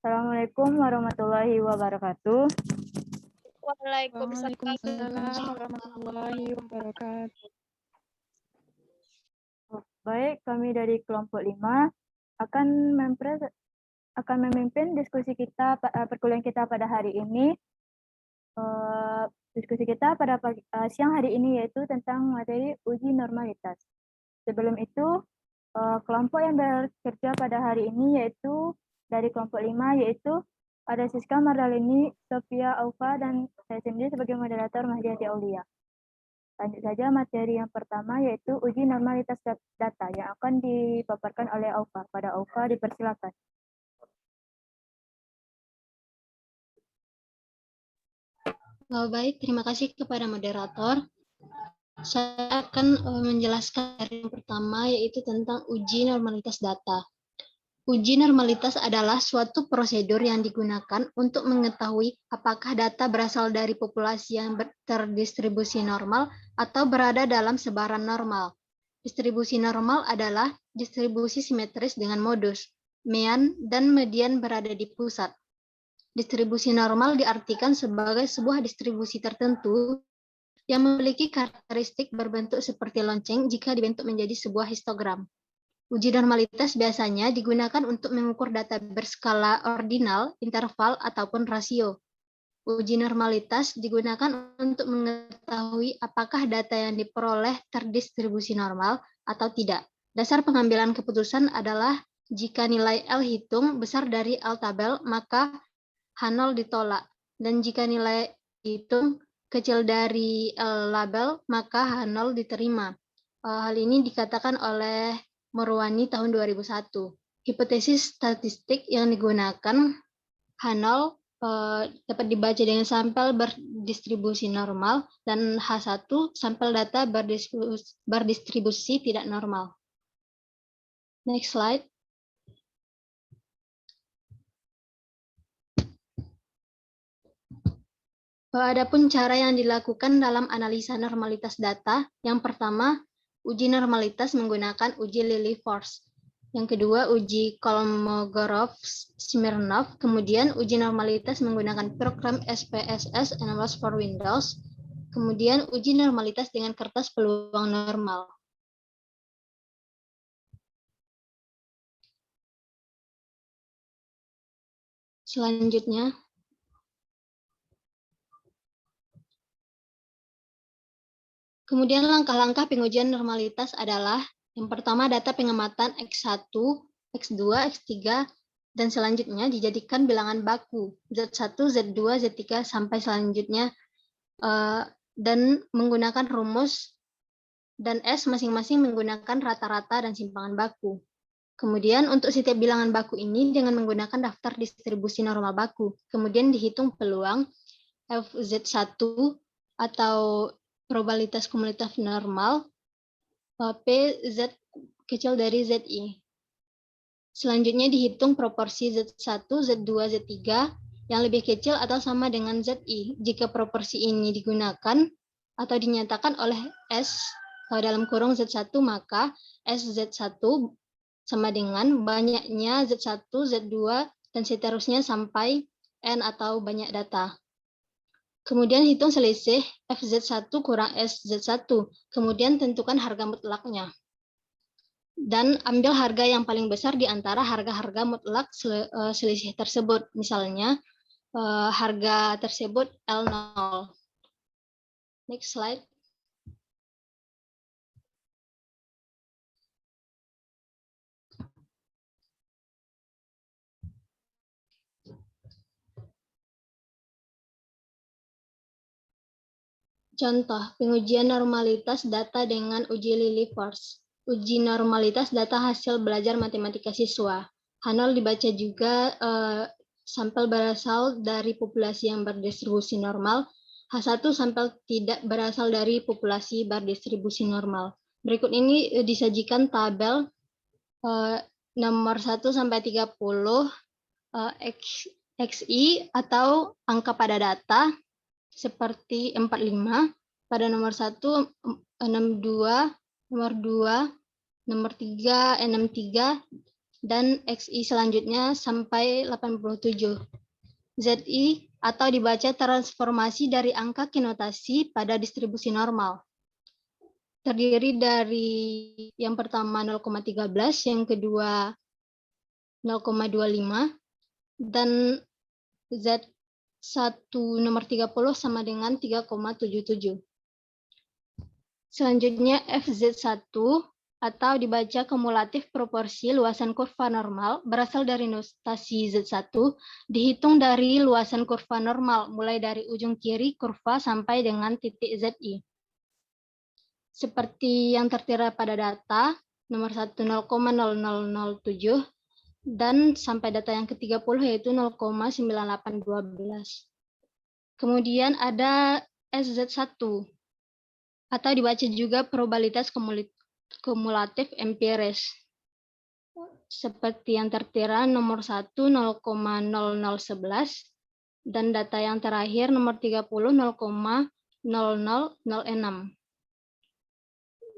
Assalamualaikum warahmatullahi wabarakatuh. Waalaikumsalam warahmatullahi wabarakatuh. Baik, kami dari kelompok 5 akan memimpin diskusi kita perkuliahan kita pada hari ini. Diskusi kita pada siang hari ini yaitu tentang materi uji normalitas. Sebelum itu, kelompok yang bekerja pada hari ini yaitu dari kelompok 5 yaitu ada Siska Mardalini, Sophia Aufa, dan saya sendiri sebagai moderator Mahdiati Aulia. Lanjut saja materi yang pertama yaitu uji normalitas data yang akan dipaparkan oleh Aufa. Pada Aufa dipersilakan. Baik, terima kasih kepada moderator. Saya akan menjelaskan yang pertama yaitu tentang uji normalitas data. Uji normalitas adalah suatu prosedur yang digunakan untuk mengetahui apakah data berasal dari populasi yang terdistribusi normal atau berada dalam sebaran normal. Distribusi normal adalah distribusi simetris dengan modus, mean, dan median berada di pusat. Distribusi normal diartikan sebagai sebuah distribusi tertentu yang memiliki karakteristik berbentuk seperti lonceng jika dibentuk menjadi sebuah histogram. Uji normalitas biasanya digunakan untuk mengukur data berskala ordinal, interval, ataupun rasio. Uji normalitas digunakan untuk mengetahui apakah data yang diperoleh terdistribusi normal atau tidak. Dasar pengambilan keputusan adalah jika nilai L hitung besar dari L tabel, maka H0 ditolak, dan jika nilai hitung kecil dari L label, maka H0 diterima. Hal ini dikatakan oleh Morwani tahun 2001. Hipotesis statistik yang digunakan H0 dapat dibaca dengan sampel berdistribusi normal dan H1 sampel data berdistribusi tidak normal. Next slide. Adapun cara yang dilakukan dalam analisa normalitas data, yang pertama, uji normalitas menggunakan uji Lilliefors. Yang kedua, uji Kolmogorov-Smirnov. Kemudian, uji normalitas menggunakan program SPSS Analysis for Windows. Kemudian, uji normalitas dengan kertas peluang normal. Selanjutnya, kemudian langkah-langkah pengujian normalitas adalah yang pertama data pengamatan X1, X2, X3, dan selanjutnya dijadikan bilangan baku Z1, Z2, Z3 sampai selanjutnya dan menggunakan rumus dan S masing-masing menggunakan rata-rata dan simpangan baku. Kemudian untuk setiap bilangan baku ini dengan menggunakan daftar distribusi normal baku. Kemudian dihitung peluang FZ1 atau probabilitas kumulatif normal PZ kecil dari ZI. Selanjutnya dihitung proporsi Z1, Z2, Z3 yang lebih kecil atau sama dengan ZI. Jika proporsi ini digunakan atau dinyatakan oleh S dalam kurung Z1, maka SZ1 sama dengan banyaknya Z1, Z2, dan seterusnya sampai N atau banyak data. Kemudian hitung selisih FZ1 kurang SZ1. Kemudian tentukan harga mutlaknya. Dan ambil harga yang paling besar di antara harga-harga mutlak selisih tersebut. Misalnya, harga tersebut L0. Next slide. Contoh, pengujian normalitas data dengan uji Lilliefors. Uji normalitas data hasil belajar matematika siswa. H0 dibaca juga sampel berasal dari populasi yang berdistribusi normal. H1 sampel tidak berasal dari populasi berdistribusi normal. Berikut ini disajikan tabel nomor 1 sampai 30 XI atau angka pada data seperti 45, pada nomor 1, 62, nomor 2, nomor 3, 63, dan XI selanjutnya sampai 87. ZI atau dibaca transformasi dari angka kinotasi pada distribusi normal. Terdiri dari yang pertama 0,13, yang kedua 0,25, dan Z1 nomor 30 sama dengan 3,77. Selanjutnya FZ1 atau dibaca kumulatif proporsi luasan kurva normal berasal dari notasi Z1 dihitung dari luasan kurva normal mulai dari ujung kiri kurva sampai dengan titik ZI. Seperti yang tertera pada data nomor 1 0,0007 dan sampai data yang ke-30 yaitu 0,9812. Kemudian ada SZ1 atau dibaca juga probabilitas kumulatif empiris. Seperti yang tertera nomor 1 0,0011 dan data yang terakhir nomor 30 0,0006.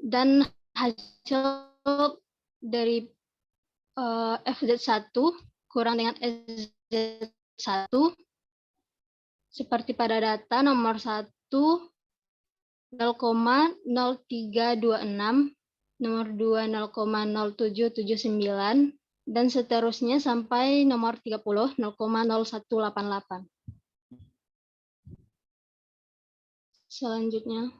Dan hasil dari FZ1 kurang dengan SZ1 seperti pada data nomor 1 0,0326, nomor 2 0,0779, dan seterusnya sampai nomor 30 0,0188. Selanjutnya.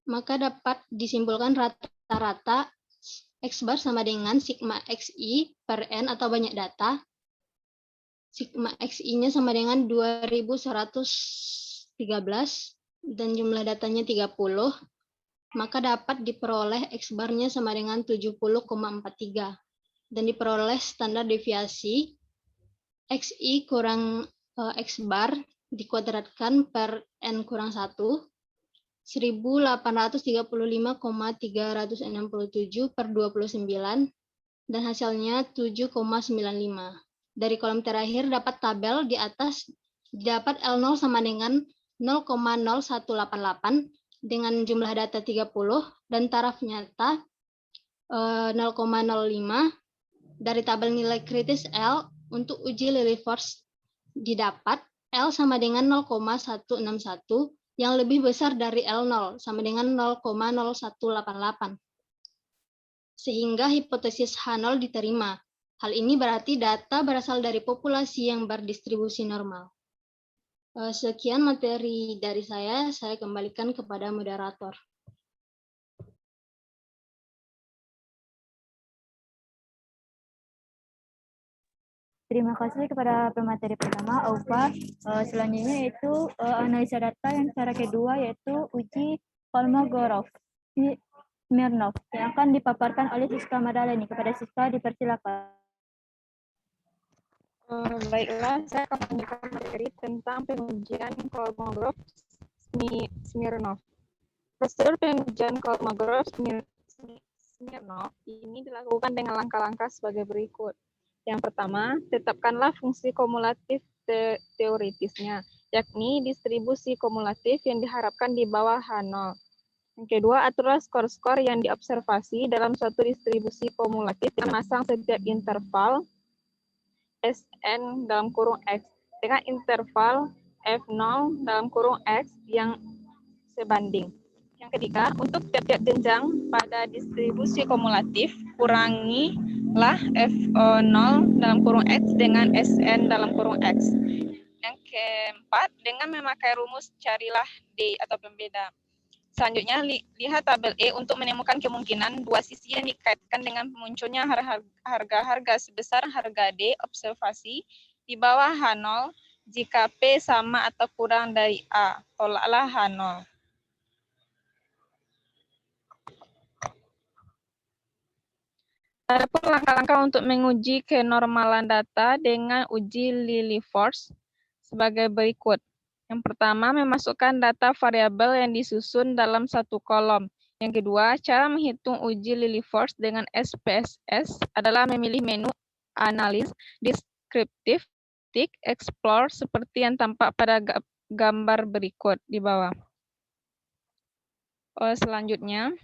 Maka dapat disimpulkan rata-rata X bar sama dengan sigma XI per N atau banyak data. Sigma XI-nya sama dengan 2113 dan jumlah datanya 30. Maka dapat diperoleh X bar-nya sama dengan 70,43 dan diperoleh standar deviasi XI kurang X bar dikuadratkan per N kurang 1 1835,367 per 29 dan hasilnya 7,95. Dari kolom terakhir dapat tabel di atas dapat L0 sama dengan 0,0188 dengan jumlah data 30 dan taraf nyata 0,05. Dari tabel nilai kritis L untuk uji Lilliefors didapat L sama dengan 0,161 yang lebih besar dari L0 sama dengan 0,0188. Sehingga hipotesis H0 diterima. Hal ini berarti data berasal dari populasi yang berdistribusi normal. Sekian materi dari saya kembalikan kepada moderator. Terima kasih kepada pemateri pertama, Aufa. Selanjutnya yaitu analisa data yang cara kedua yaitu uji Kolmogorov-Smirnov yang akan dipaparkan oleh Siska Madaleni. Kepada Siska dipersilakan. Baiklah, saya akan memberikan materi tentang pengujian Kolmogorov-Smirnov. Prosedur pengujian Kolmogorov-Smirnov ini dilakukan dengan langkah-langkah sebagai berikut. Yang pertama, tetapkanlah fungsi kumulatif teoritisnya, yakni distribusi kumulatif yang diharapkan di bawah H0. Yang kedua, aturlah skor-skor yang diobservasi dalam suatu distribusi kumulatif dengan masang setiap interval Sn dalam kurung X dengan interval F0 dalam kurung X yang sebanding. Yang ketiga, untuk tiap-tiap jenjang pada distribusi kumulatif, kurangilah F0 dalam kurung X dengan Sn dalam kurung X. Yang keempat, dengan memakai rumus carilah D atau pembeda. Selanjutnya, lihat tabel E untuk menemukan kemungkinan dua sisi yang dikaitkan dengan munculnya harga-harga sebesar harga D observasi di bawah H0 jika P sama atau kurang dari A. Tolaklah H0. Adapun langkah-langkah untuk menguji kenormalan data dengan uji Lilliefors sebagai berikut. Yang pertama, memasukkan data variabel yang disusun dalam satu kolom. Yang kedua, cara menghitung uji Lilliefors dengan SPSS adalah memilih menu Analysis, Descriptive, Tick, Explore seperti yang tampak pada gambar berikut di bawah. Selanjutnya,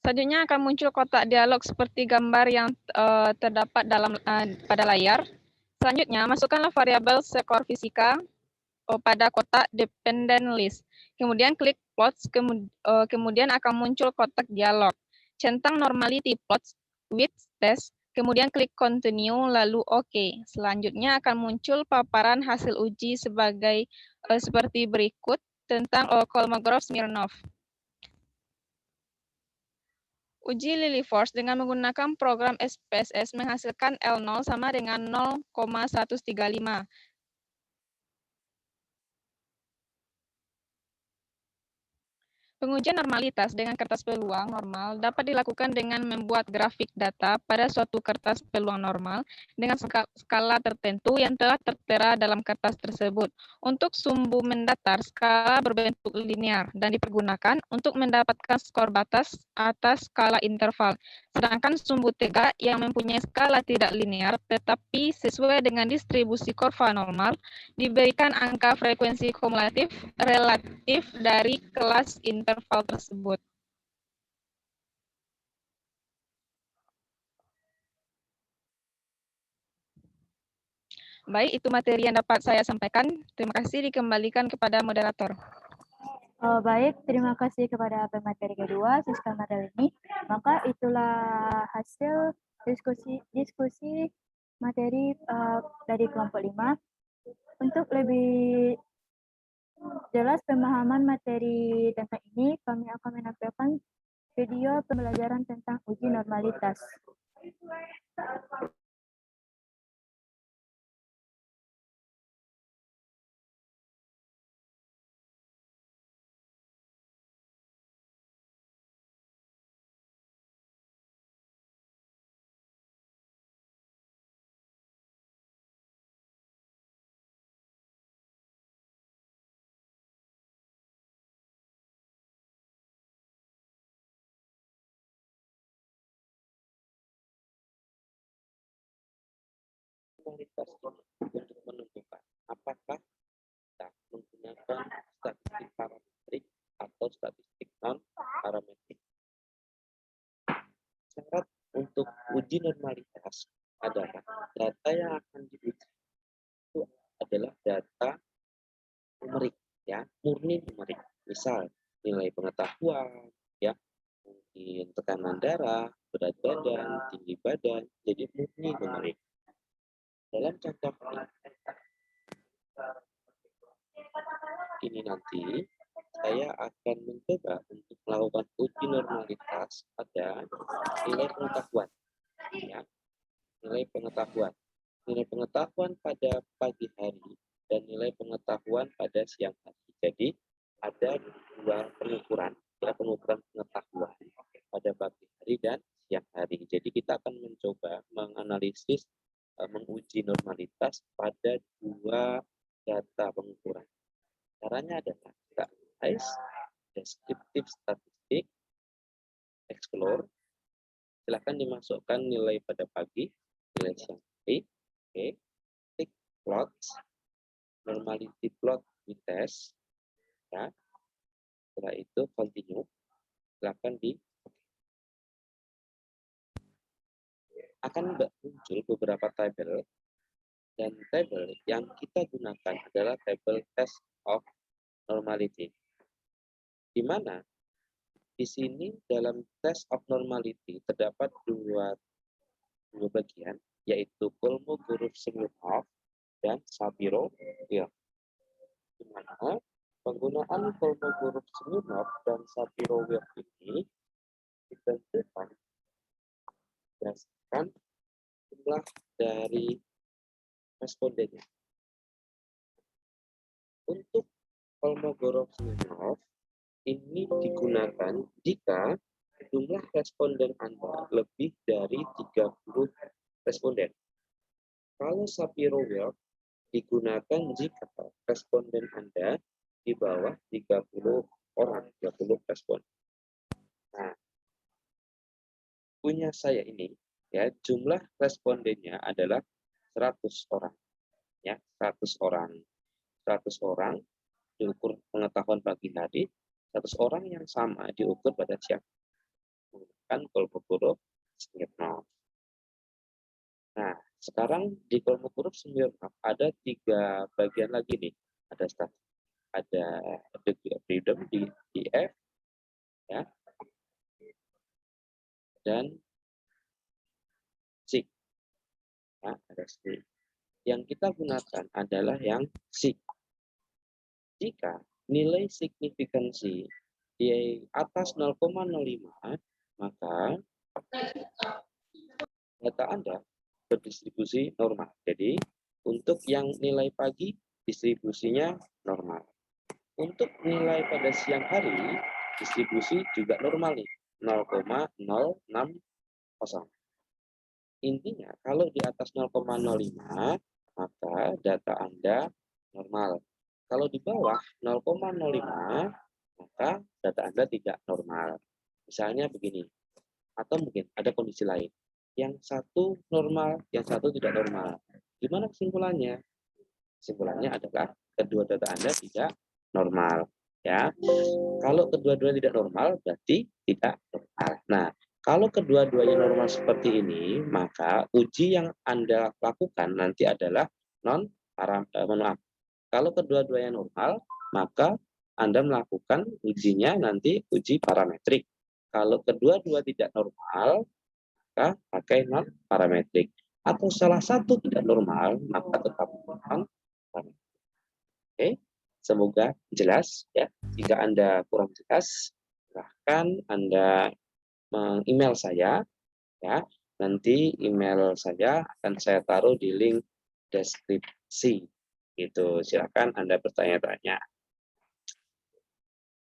akan muncul kotak dialog seperti gambar yang terdapat pada layar. Selanjutnya, masukkanlah variabel skor fisika pada kotak dependent list. Kemudian klik plots, kemudian akan muncul kotak dialog. Centang normality plots with test, kemudian klik continue, lalu OK. Selanjutnya akan muncul paparan hasil uji seperti berikut tentang Kolmogorov-Smirnov. Uji Lily-Force dengan menggunakan program SPSS menghasilkan L0 sama dengan 0,135. Pengujian normalitas dengan kertas peluang normal dapat dilakukan dengan membuat grafik data pada suatu kertas peluang normal dengan skala tertentu yang telah tertera dalam kertas tersebut. Untuk sumbu mendatar, skala berbentuk linear dan dipergunakan untuk mendapatkan skor batas atas skala interval. Sedangkan sumbu tegak yang mempunyai skala tidak linear tetapi sesuai dengan distribusi kurva normal diberikan angka frekuensi kumulatif relatif dari kelas interval tersebut. Baik, itu materi yang dapat saya sampaikan. Terima kasih, dikembalikan kepada moderator. Baik, terima kasih kepada pemateri kedua, Siska Madalini. Maka itulah hasil diskusi materi dari kelompok 5. Untuk lebih jelas pemahaman materi tentang ini, kami akan menampilkan video pembelajaran tentang uji normalitas. Normalitas untuk menentukan apakah kita menggunakan statistik parametrik atau statistik non-parametrik. Syarat untuk uji normalitas adalah data yang akan diuji itu adalah data numerik, ya, murni numerik. Misal nilai pengetahuan, ya, mungkin tekanan darah, berat badan, tinggi badan, jadi murni numerik. Dalam contoh ini nanti saya akan mencoba untuk melakukan uji normalitas pada nilai pengetahuan, ya, nilai pengetahuan pada pagi hari dan nilai pengetahuan pada siang hari. Jadi ada dua pengukuran, ya, pengukuran pengetahuan pada pagi hari dan siang hari. Jadi kita akan mencoba menganalisis menguji normalitas pada dua data pengukuran. Caranya adalah guys, deskriptif statistik, explore. Silakan dimasukkan nilai pada pagi, nilai siang hari. Oke, klik plots, normality plot with test. Ya. Setelah itu continue. Silakan di akan muncul beberapa tabel, dan tabel yang kita gunakan adalah tabel test of normality, di mana di sini dalam test of normality terdapat dua bagian, yaitu Kolmogorov-Smirnov dan Shapiro-Wilk, di mana penggunaan Kolmogorov-Smirnov dan Shapiro-Wilk ini ditentukan berdasarkan jumlah dari respondennya. Untuk Kolmogorov-Smirnov ini digunakan jika jumlah responden Anda lebih dari 30 responden. Kalau Shapiro-Wilk digunakan jika responden Anda di bawah 30 orang, 30 respon. Nah, punya saya ini, ya, jumlah respondennya adalah 100 orang. Ya, 100 orang. 100 orang diukur pengetahuan pagi hari, 100 orang yang sama diukur pada siang. Menggunakan Kolmogorov Smirnov. Nah, sekarang di Kolmogorov Smirnov ada 3 bagian lagi nih. Ada degree of freedom di DF, ya, dan SIG. Ya, ada SIG. Yang kita gunakan adalah yang SIG. Jika nilai signifikansi di atas 0,05, maka data Anda berdistribusi normal. Jadi, untuk yang nilai pagi, distribusinya normal. Untuk nilai pada siang hari, distribusi juga normal nih, 0,060. Intinya, kalau di atas 0,05, maka data Anda normal. Kalau di bawah 0,05, maka data Anda tidak normal. Misalnya begini, atau mungkin ada kondisi lain. Yang satu normal, yang satu tidak normal. Gimana kesimpulannya? Kesimpulannya adalah kedua data Anda tidak normal. Ya, kalau kedua-duanya tidak normal, berarti tidak normal. Nah, kalau kedua-duanya normal seperti ini, maka uji yang Anda lakukan nanti adalah kalau kedua-duanya normal, maka Anda melakukan ujinya nanti uji parametrik. Kalau kedua-dua tidak normal, maka pakai non parametrik. Atau salah satu tidak normal, maka tetap non parametrik. Oke, semoga jelas ya. Jika Anda kurang jelas, silahkan Anda meng-email saya ya. Nanti email saya akan saya taruh di link deskripsi. Itu silakan Anda bertanya-tanya.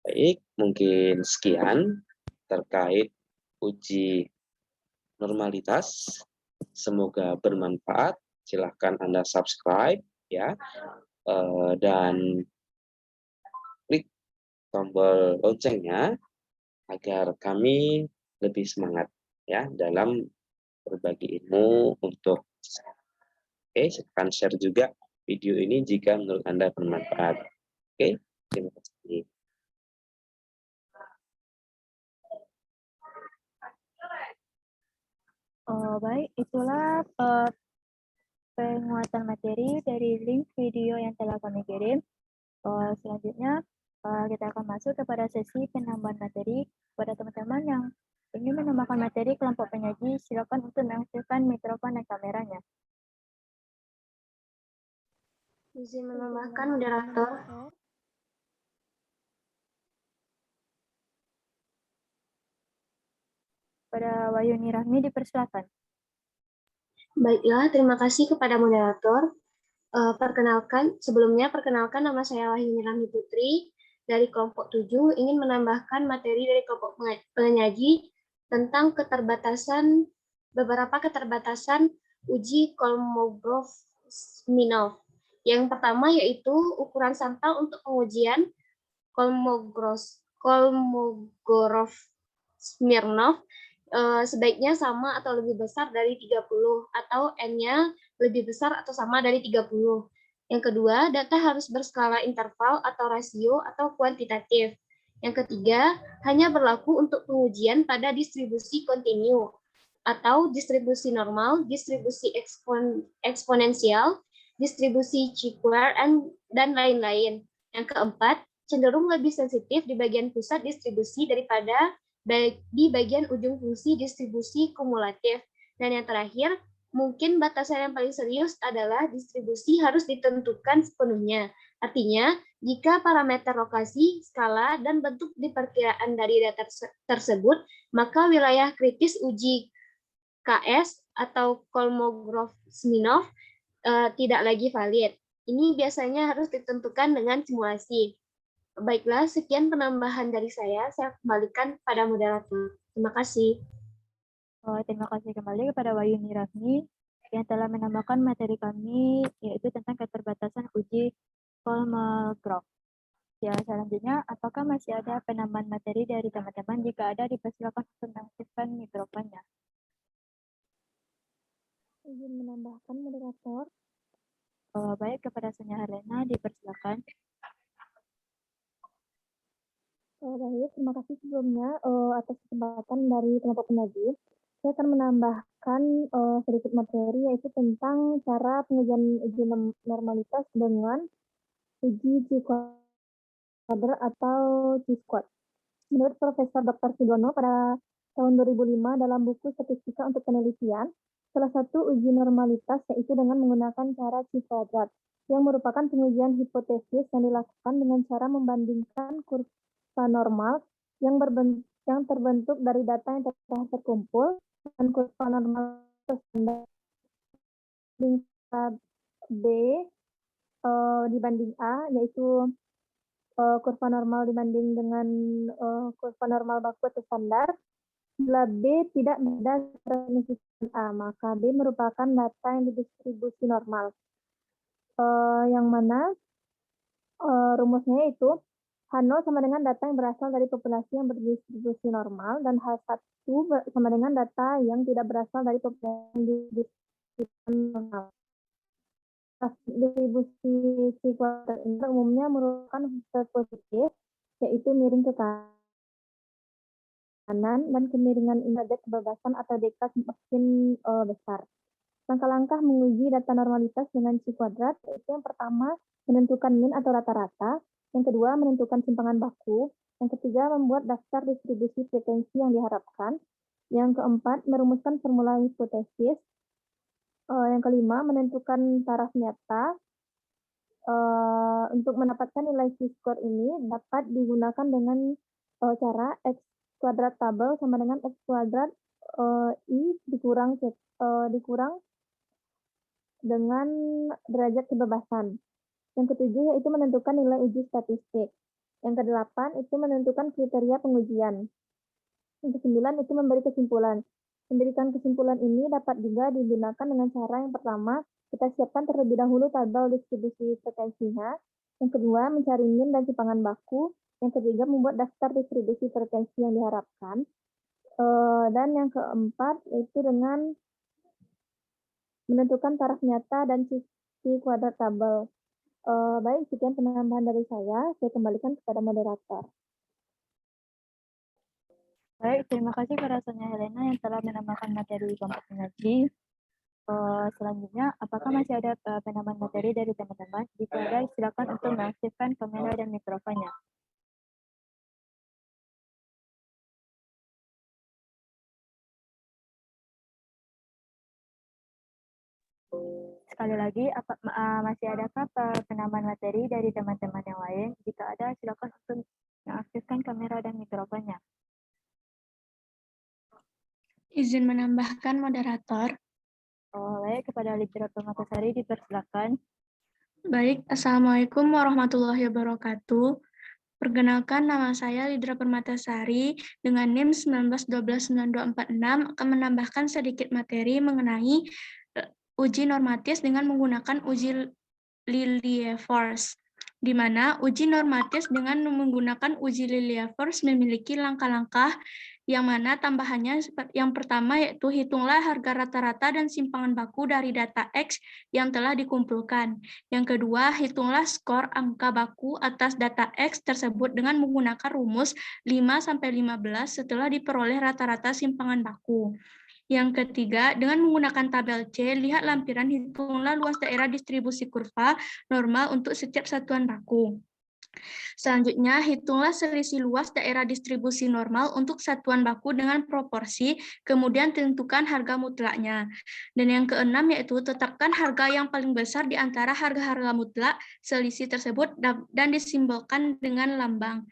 Baik, mungkin sekian terkait uji normalitas. Semoga bermanfaat. Silahkan Anda subscribe ya, dan klik tombol loncengnya agar kami lebih semangat ya dalam berbagi ilmu untuk. Oke, silahkan share juga video ini jika menurut Anda bermanfaat. Oke, terima kasih. Baik, itulah penguatan materi dari link video yang telah kami kirim. Selanjutnya kita akan masuk kepada sesi penambahan materi. Pada teman-teman yang ingin menambahkan materi kelompok penyaji, silakan untuk mengaktifkan mikrofon dan kameranya. Izin menambahkan moderator. Pada Wayuni Rahmi dipersilakan. Baiklah, terima kasih kepada moderator. Sebelumnya perkenalkan nama saya Wahyuni Rahmi Putri dari kelompok 7 ingin menambahkan materi dari kelompok penyaji tentang beberapa keterbatasan uji Kolmogorov-Smirnov. Yang pertama yaitu ukuran sampel untuk pengujian Kolmogorov-Smirnov sebaiknya sama atau lebih besar dari 30 atau N-nya lebih besar atau sama dari 30. Yang kedua, data harus berskala interval atau rasio atau kuantitatif. Yang ketiga, hanya berlaku untuk pengujian pada distribusi kontinu atau distribusi normal, distribusi eksponensial, distribusi Chi-square, dan lain-lain. Yang keempat, cenderung lebih sensitif di bagian pusat distribusi daripada di bagian ujung fungsi distribusi kumulatif. Dan yang terakhir, mungkin batasan yang paling serius adalah distribusi harus ditentukan sepenuhnya. Artinya, jika parameter lokasi, skala, dan bentuk diperkiraan dari data tersebut, maka wilayah kritis uji KS atau Kolmogorov-Smirnov tidak lagi valid. Ini biasanya harus ditentukan dengan simulasi. Baiklah, sekian penambahan dari saya kembalikan pada moderator. Terima kasih. Terima kasih kembali kepada Wayuni Rahmi yang telah menambahkan materi kami, yaitu tentang keterbatasan uji Kolmogorov. Ya, selanjutnya, apakah masih ada penambahan materi dari teman-teman? Jika ada, dipersilakan untuk mengaktifkan mikrofonnya. Izin menambahkan moderator. Baik, kepada Sonia Helena dipersilakan. Baik, terima kasih sebelumnya atas kesempatan dari kelompok pengaji. Saya akan menambahkan sedikit materi yaitu tentang cara pengujian uji normalitas dengan uji Q-kuadrat atau Q-squad. Menurut Profesor Dr. Sudono pada tahun 2005 dalam buku Statistika untuk Penelitian, salah satu uji normalitas yaitu dengan menggunakan cara Q-kuadrat, yang merupakan pengujian hipotesis yang dilakukan dengan cara membandingkan kurva normal yang terbentuk dari data yang telah terkumpul dan kurva normal standar B dibanding A, yaitu kurva normal dibanding dengan kurva normal baku atau standar. Bila B tidak beda signifikan A, maka B merupakan data yang didistribusi normal. Yang mana rumusnya itu H0 sama dengan data yang berasal dari populasi yang berdistribusi normal, dan H1 sama dengan data yang tidak berasal dari populasi yang berdistribusi normal. Distribusi Q-kuadrat ini umumnya merupakan positif, yaitu miring ke kanan, dan kemiringan ini derajat kebebasan atau deka semakin besar. Langkah-langkah menguji data normalitas dengan Q-kuadrat yaitu yang pertama menentukan min atau rata-rata, yang kedua menentukan simpangan baku, yang ketiga membuat daftar distribusi frekuensi yang diharapkan, yang keempat merumuskan formula hipotesis, yang kelima menentukan taraf nyata. Untuk mendapatkan nilai Q-score ini dapat digunakan dengan cara X kuadrat tabel sama dengan X kuadrat I dikurang dengan derajat kebebasan. Yang ketujuh yaitu menentukan nilai uji statistik. Yang kedelapan itu menentukan kriteria pengujian. Yang kesembilan itu memberi kesimpulan. Memberikan kesimpulan ini dapat juga digunakan dengan cara yang pertama, kita siapkan terlebih dahulu tabel distribusi frekuensinya. Yang kedua, mencari min dan simpangan baku. Yang ketiga, membuat daftar distribusi frekuensi yang diharapkan. Dan yang keempat, yaitu dengan menentukan taraf nyata dan Q-kuadrat tabel. Baik, sekian penambahan dari saya. Saya kembalikan kepada moderator. Baik, terima kasih kepada Sonia Helena yang telah menambahkan materi kelompok pengaji. Selanjutnya, apakah masih ada penambahan materi dari teman-teman? Jika ada, silakan untuk mengaktifkan kamera dan mikrofonnya. Sekali lagi, masih adakah penambahan materi dari teman-teman yang lain? Jika ada, silakan untuk mengaktifkan kamera dan mikrofonnya. Izin menambahkan moderator. Baik, kepada Lidra Permatasari dipersilakan. Baik, Assalamualaikum warahmatullahi wabarakatuh. Perkenalkan, nama saya Lidra Permatasari dengan NIM 19129246 akan menambahkan sedikit materi mengenai uji normatif dengan menggunakan uji Lilliefors, di mana uji normatif dengan menggunakan uji Lilliefors memiliki langkah-langkah yang mana tambahannya yang pertama yaitu hitunglah harga rata-rata dan simpangan baku dari data X yang telah dikumpulkan. Yang kedua, hitunglah skor angka baku atas data X tersebut dengan menggunakan rumus 5-15 setelah diperoleh rata-rata simpangan baku. Yang ketiga, dengan menggunakan tabel C, lihat lampiran hitunglah luas daerah distribusi kurva normal untuk setiap satuan baku. Selanjutnya, hitunglah selisih luas daerah distribusi normal untuk satuan baku dengan proporsi, kemudian tentukan harga mutlaknya. Dan yang keenam yaitu tetapkan harga yang paling besar di antara harga-harga mutlak selisih tersebut dan disimbolkan dengan lambang.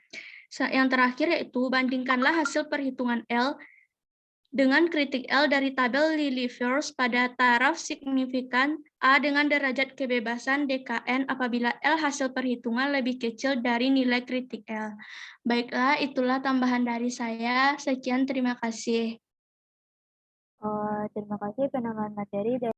Yang terakhir yaitu bandingkanlah hasil perhitungan L dengan kritik L dari tabel Lilliefors pada taraf signifikan A dengan derajat kebebasan DKN apabila L hasil perhitungan lebih kecil dari nilai kritik L. Baiklah, itulah tambahan dari saya. Sekian, terima kasih. Terima kasih penambahan materi dari